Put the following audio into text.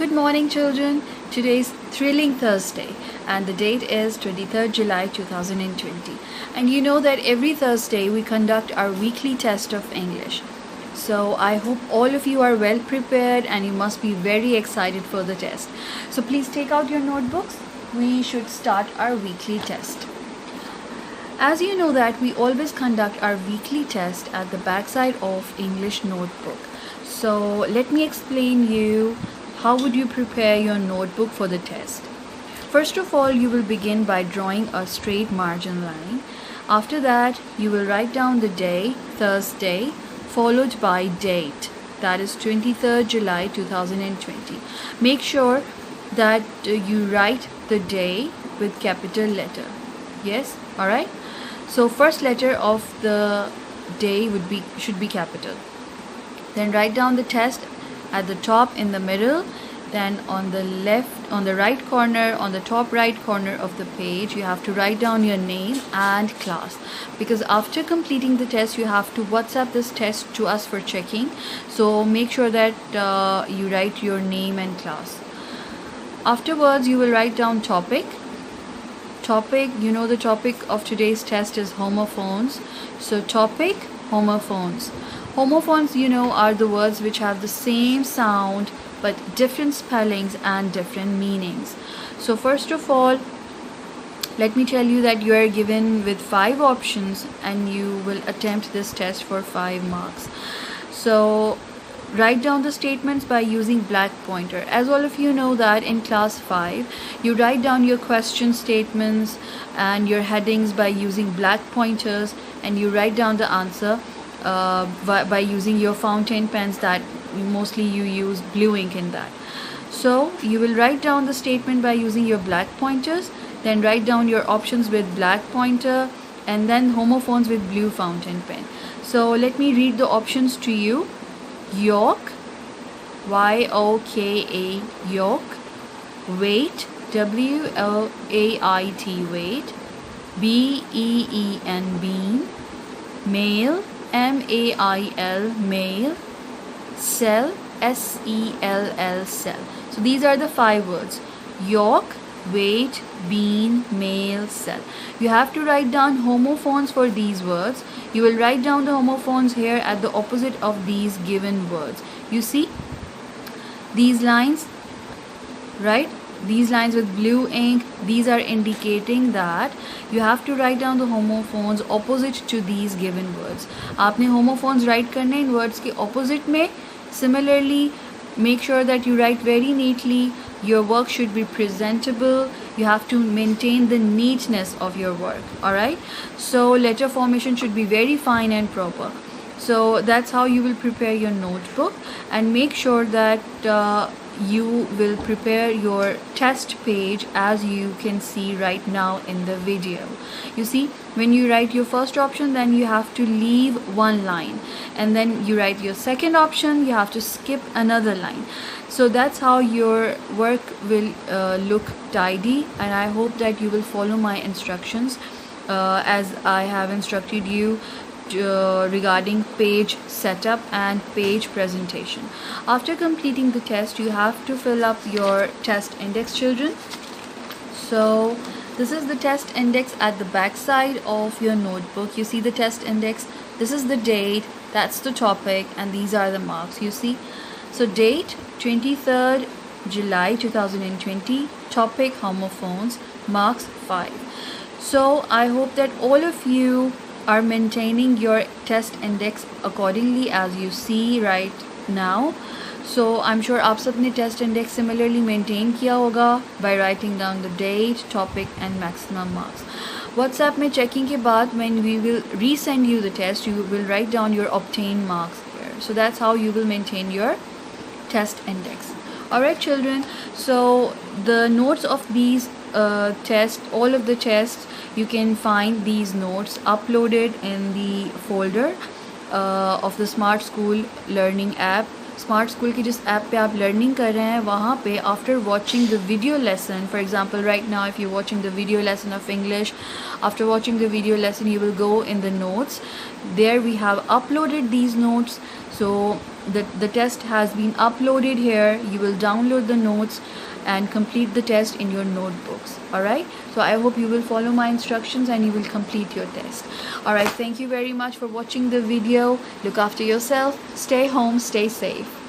Good morning, children. Today is Thrilling Thursday, and the date is 23rd July 2020. And you know that every Thursday we conduct our weekly test of English. So I hope all of you are well prepared and you must be very excited for the test. So please take out your notebooks. We should start our weekly test. As you know that we always conduct our weekly test at the backside of English notebook. So let me explain you how would you prepare your notebook for the test. First of all, you will begin by drawing a straight margin line. After that, you will write down the day, Thursday, followed by date, that is 23rd July 2020. Make sure that you write the day with capital letter. Yes, alright. So first letter of the day should be capital. Then write down the test at the top in the middle, then on the right corner, on the top right corner of the page, you have to write down your name and class, because after completing the test you have to WhatsApp this test to us for checking. So make sure that you write your name and class. Afterwards you will write down topic. You know the topic of today's test is homophones. So topic, homophones. Homophones, you know, are the words which have the same sound but different spellings and different meanings. So first of all, let me tell you that you are given with 5 options and you will attempt this test for 5 marks. So write down the statements by using black pointer. As all of you know that in class 5 you write down your question statements and your headings by using black pointers, and you write down the answer by using your fountain pens that mostly you use blue ink in that. So you will write down the statement by using your black pointers, then write down your options with black pointer, and then homophones with blue fountain pen. So let me read the options to you. Yoke, Y-O-K-A, yoke. Weight, W-L-A-I-T, weight. B-E-E-N, bean. Male, M-A-I-L, male. Cell, S-E-L-L, cell. So these are the 5 words: yoke, weight, bean, male, cell. You have to write down homophones for these words. You will write down the homophones here at the opposite of these given words. You see these lines, right? These lines with blue ink, these are indicating that you have to write down the homophones opposite to these given words. आपने homophones write करने इन words के opposite में. Similarly, make sure that you write very neatly. Your work should be presentable. You have to maintain the neatness of your work. Alright, so letter formation should be very fine and proper. So that's how you will prepare your notebook, and make sure that you will prepare your test page as you can see right now in the video. You see, when you write your first option, then you have to leave one line, and then you write your second option, you have to skip another line. So that's how your work will look tidy, and I hope that you will follow my instructions as I have instructed you regarding page setup and page presentation. After completing the test, you have to fill up your test index, children. So this is the test index at the back side of your notebook. You see the test index, this is the date, that's the topic, and these are the marks. You see, so date 23rd July 2020, topic homophones, marks 5. So I hope that all of you are maintaining your test index accordingly as you see right now. So I'm sure आप सबने test index similarly maintain किया होगा by writing down the date, topic and maximum marks. WhatsApp में checking के बाद when we will resend you the test, you will write down your obtained marks here. So that's how you will maintain your test index. Alright, children, so the notes of these tests, all of the tests, you can find these notes uploaded in the folder of the Smart School Learning app. Smart School की जिस app पे आप learning कर रहे हैं, वहाँ पे after watching the video lesson, for example right now if you're watching the video lesson of English, after watching the video lesson you will go in the notes. There we have uploaded these notes. So the test has been uploaded here. You will download the notes and complete the test in your notebooks. All right, so I hope you will follow my instructions and you will complete your test. All right, thank you very much for watching the video. Look after yourself, stay home, stay safe.